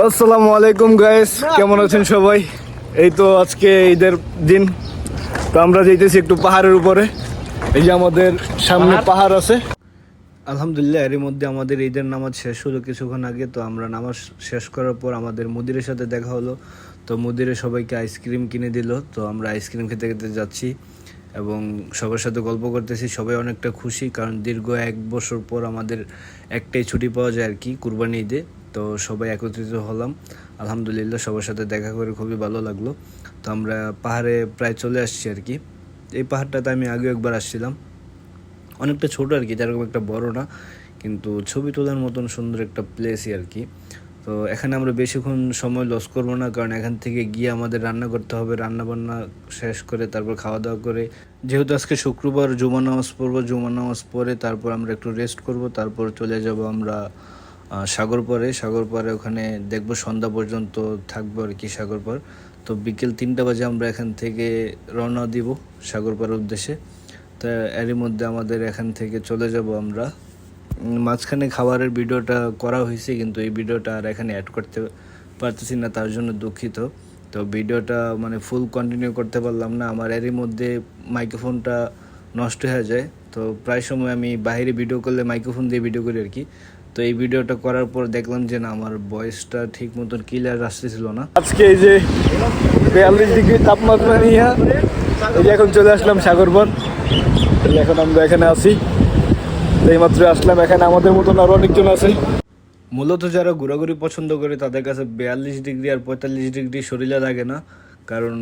আসসালামু আলাইকুম গাইস, কেমন আছেন সবাই? এই তো আজকে ঈদের দিন, তো আমরা যাইতেছি একটু পাহাড়ের উপরে। এই যে আমাদের সামনে পাহাড় আছে। আলহামদুলিল্লাহ, এর মধ্যে আমাদের ঈদের নামাজ শেষ হলো কিছুক্ষণ আগে। তো আমরা নামাজ শেষ করার পর আমাদের মুদিরের সাথে দেখা হলো। তো মুদিরে সবাইকে আইসক্রিম কিনে দিল। তো আমরা আইসক্রিম খেতে খেতে যাচ্ছি এবং সবার সাথে গল্প করতেছি। সবাই অনেকটা খুশি, কারণ দীর্ঘ 1 বছর পর আমাদের একটাই ছুটি পাওয়া যায় আর কি, কুরবানি ঈদে। তো সবাই একত্রিত হলাম। আলহামদুলিল্লাহ, সবার সাথে দেখা করে খুবই ভালো লাগলো। তো আমরা পাহাড়ে প্রায় চলে আসছি আর কি। এই পাহাড়টাতে আমি আগেও একবার আসছিলাম, অনেকটা ছোট আর কি, যেরকম একটা বড় না, কিন্তু ছবি তোলার মতন সুন্দর একটা প্লেসই আর কি। তো এখানে আমরা বেশিক্ষণ সময় লস করবো না, কারণ এখান থেকে গিয়ে আমাদের রান্না করতে হবে। রান্না বান্না শেষ করে তারপর খাওয়া দাওয়া করে, যেহেতু আজকে শুক্রবার, জুমা নামাজ পড়বো। জুমা নামাজ পড়ে তারপর আমরা একটু রেস্ট করব। তারপর চলে যাব আমরা সাগর পাড়ে ওখানে দেখবো সন্ধ্যা পর্যন্ত থাকবো আর কি সাগর পাড়। তো বিকেল 3টা বাজে আমরা এখান থেকে রওনা দিব সাগর পাড়ের উদ্দেশ্যে। তা এরই মধ্যে আমাদের এখান থেকে চলে যাব আমরা। মাঝখানে খাবারের ভিডিওটা করা হয়েছে, কিন্তু এই ভিডিওটা আর এখানে অ্যাড করতে পারতেছি না, তার জন্য দুঃখিত। তো ভিডিওটা মানে ফুল কন্টিনিউ করতে পারলাম না, আমার এরই মধ্যে মাইক্রোফোনটা নষ্ট হয়ে যায়। তো প্রায় সময় আমি বাইরে ভিডিও করলে মাইক্রোফোন দিয়ে ভিডিও করি আর কি। তো এই ভিডিওটা করার পর দেখলাম যে না, আমার ভয়েসটা ঠিক মতন ক্লিয়ার আসতেছিল না। আজকে এই যে 42 ডিগ্রি তাপমাত্রা নিয়ে এই যে এখন চলে আসলাম সাগর পাড়। এখন আমরা এখানে আছি, এইমাত্র আসলাম। এখানে আমাদের মতন আরো অনেকজন আছে। মূলত যারা ঘোরাঘুরি পছন্দ করে তাদের কাছে 42 ডিগ্রি আর 45 ডিগ্রি শরীরে লাগে না, কারণ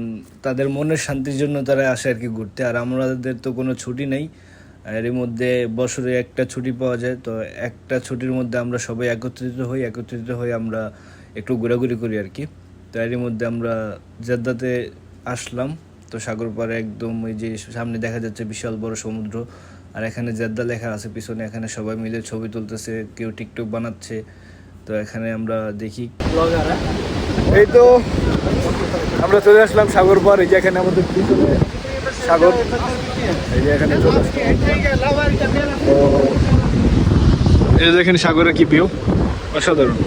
তাদের মনের শান্তির জন্য তারা আসে আর কি ঘুরতে। আর আমাদের তো কোনো ছুটি নেই, এর মধ্যে বছরে একটা ছুটি পাওয়া যায়। তো একটা ছুটির মধ্যে আমরা সবাই একত্রিত হই আমরা একটু ঘোরাঘুরি করি আর কি। তো এর মধ্যে আমরা জেদ্দাতে আসলাম। তো সাগর পাড়ে একদম ওই যে সামনে দেখা যাচ্ছে বিশাল বড় সমুদ্র, আর এখানে জেদ্দা লেখা আছে পিছনে। এখানে সবাই মিলে ছবি তুলতেছে, কেউ টিকটক বানাচ্ছে। তো এখানে আমরা দেখি, এই তো আমরা চলে আসলাম সাগর পাড়। এই যে এখানে আমাদের পিছনে সাগর, এই যে এখানে চলে এই যে এখানে সাগরে কি পিও অসাধারণ,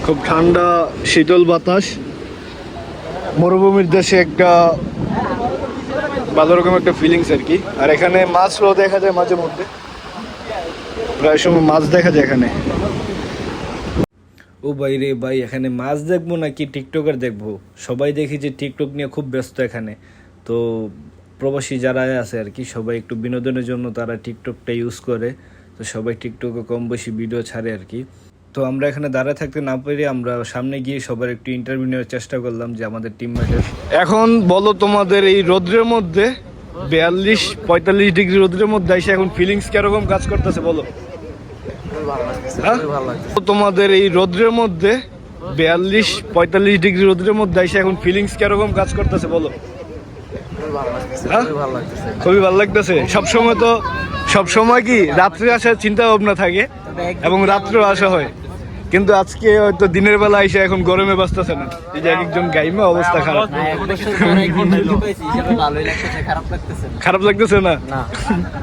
খুব ঠান্ডা শীতল বাতাস, মরুভূমির দেশে একটা ভালো রকম একটা ফিলিংস আর কি। আর এখানে মাছও দেখা যায় মাঝে মধ্যে, প্রায় সময় মাছ দেখা যায় এখানে। ও ভাই রে ভাই, এখানে মাছ দেখবো নাকি টিকটকার দেখবো? সবাই দেখি যে টিকটক নিয়ে খুব ব্যস্ত এখানে। তো প্রবাসী যারা আছে আর কি, সবাই একটু বিনোদনের জন্য তারা টিকটকটা ইউজ করে। তো সবাই টিকটকে কম বেশি ভিডিও ছাড়ে আর কি। তো আমরা এখানে দাঁড়ায় থাকতে না পেরে আমরা সামনে গিয়ে সবার একটু ইন্টারভিউ নেওয়ার চেষ্টা করলাম, যে আমাদের টিমমেটের। এখন বলো, তোমাদের এই রোদ্রের মধ্যে 42-45 ডিগ্রি রোদ্রের মধ্যে এসে এখন ফিলিংস কিরকম কাজ করতেছে বলো? তোমাদের এই রোদ্রের মধ্যে 42-45 ডিগ্রি রোদ্রের মধ্যে এসে এখন ফিলিংস কিরকম কাজ করতেছে বলো? খুবই ভালো লাগতেছে। সবসময় কি রাত্রে আসার চিন্তা ভাবনা থাকে এবং রাত্রেও আসা হয়, কিন্তু আজকে হয়তো দিনের বেলা এসে এখন গরমে বাঁচতেছে না। এই যে একজন গাইমা অবস্থা খারাপ। খারাপ লাগতেছে না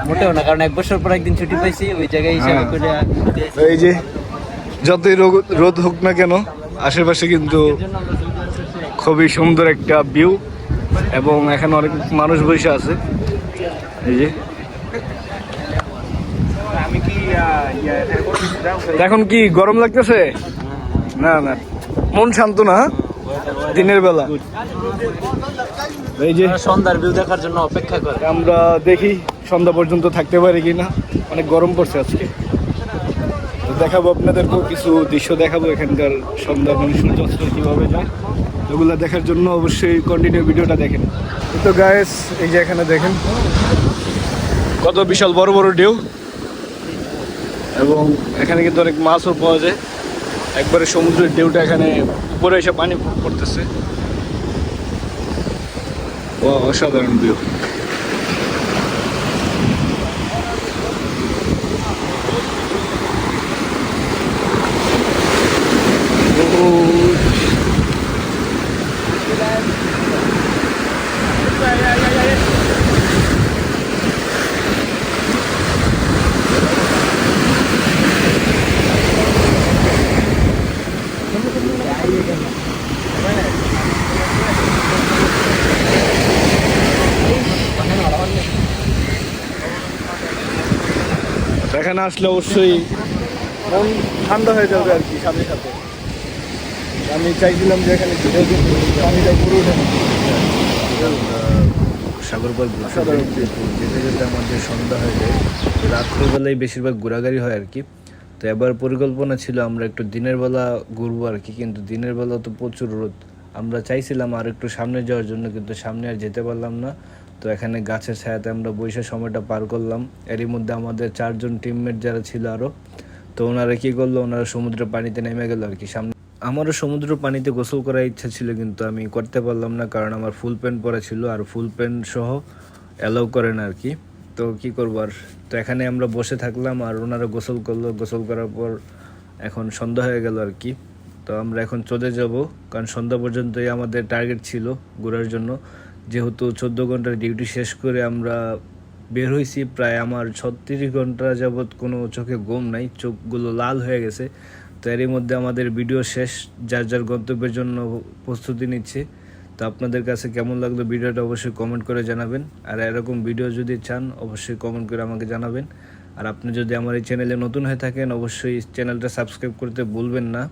মোটেও না, কারণ 1 বছর পর একদিন ছুটি পাইছি, ওই জায়গায় হিসাবে করে। এই যে যতই রোদ হোক না কেন, আশেপাশে কিন্তু খুবই সুন্দর একটা ভিউ এবং এখানে অনেক মানুষ বসে আছে। এই যে এখন কি গরম লাগতেছে? না, মন শান্ত না দিনের বেলা। এই যে সন্ধ্যার ভিউ দেখার জন্য অপেক্ষা করে আমরা দেখি সন্ধ্যা পর্যন্ত থাকতে পারি কিনা। অনেক গরম পড়ছে আজকে। দেখাবো আপনাদেরকেও কিছু দৃশ্য দেখাবো এখানকার সন্ধ্যা মানে সূর্যাস্ত কীভাবে যায়। ওগুলো দেখার জন্য অবশ্যই কন্টিনিউ ভিডিওটা দেখেন। তো গাইস, এই যে এখানে দেখেন কত বিশাল বড় বড় ঢেউ, এবং এখানে কিন্তু অনেক মাছও পাওয়া যায়। একবারে সমুদ্রের ঢেউটা এখানে উপরে এসে পানি পড়তেছে। অসাধারণ ভিউ। এখানে আসলে অবশ্যই মন ঠান্ডা হয়ে যাবে আর কি সাথে সাথে। আমি চাইছিলাম যে এখানে ঘুরে কিন্তু পানিটা পুরো উঠে না। সাগরপাল যেতে যেতে আমাদের সন্ধ্যা হয়ে যায়, রাত্রেবেলায় বেশিরভাগ ঘোরাঘুরি হয় আর কি। তো এবার পরিকল্পনা ছিল আমরা একটু দিনের বেলা ঘুরবো আর কি, কিন্তু দিনের বেলা তো প্রচুর রোদ। আমরা চাইছিলাম আর একটু সামনে যাওয়ার জন্য, কিন্তু সামনে আর যেতে পারলাম না। তো এখানে গাছের ছায়াতে আমরা বসে সময়টা পার করলাম। এরই মধ্যে আমাদের 4 জন টিমমেট যারা ছিল আরও, তো ওনারা কী করলো, ওনারা সমুদ্রের পানিতে নেমে গেল আর কি সামনে। আমারও সমুদ্র পানিতে গোসল করার ইচ্ছা ছিল, কিন্তু আমি করতে পারলাম না, কারণ আমার ফুল প্যান্ট পরা ছিল আর ফুল প্যান্ট সহ অ্যালাউ করে না আর কি। তো কি করবো আর। তো এখানে আমরা বসে থাকলাম আর ওনারা গোসল করলো। গোসল করার পর এখন সন্ধ্যা হয়ে গেল আর কি। তো আমরা এখন চলে যাব, কারণ সন্ধ্যা পর্যন্তই আমাদের টার্গেট ছিল ঘোরার জন্য। যেহেতু 14 ঘন্টার ডিউটি শেষ করে আমরা বের হয়েছি, প্রায় আমার 36 ঘন্টা যাবৎ কোনো চোখে ঘুম নাই, চোখগুলো লাল হয়ে গেছে। তো এরই মধ্যে আমাদের ভিডিও শেষ, যার যার গন্তব্যের জন্য প্রস্তুতি নিচ্ছে। তো আপনাদের কাছে কেমন লাগলো ভিডিওটা অবশ্যই কমেন্ট করে জানাবেন। আর এরকম ভিডিও যদি চান অবশ্যই কমেন্ট করে আমাকে জানাবেন। আর আপনি যদি আমার এই চ্যানেলে নতুন হয়ে থাকেন অবশ্যই চ্যানেলটা সাবস্ক্রাইব করতে ভুলবেন না।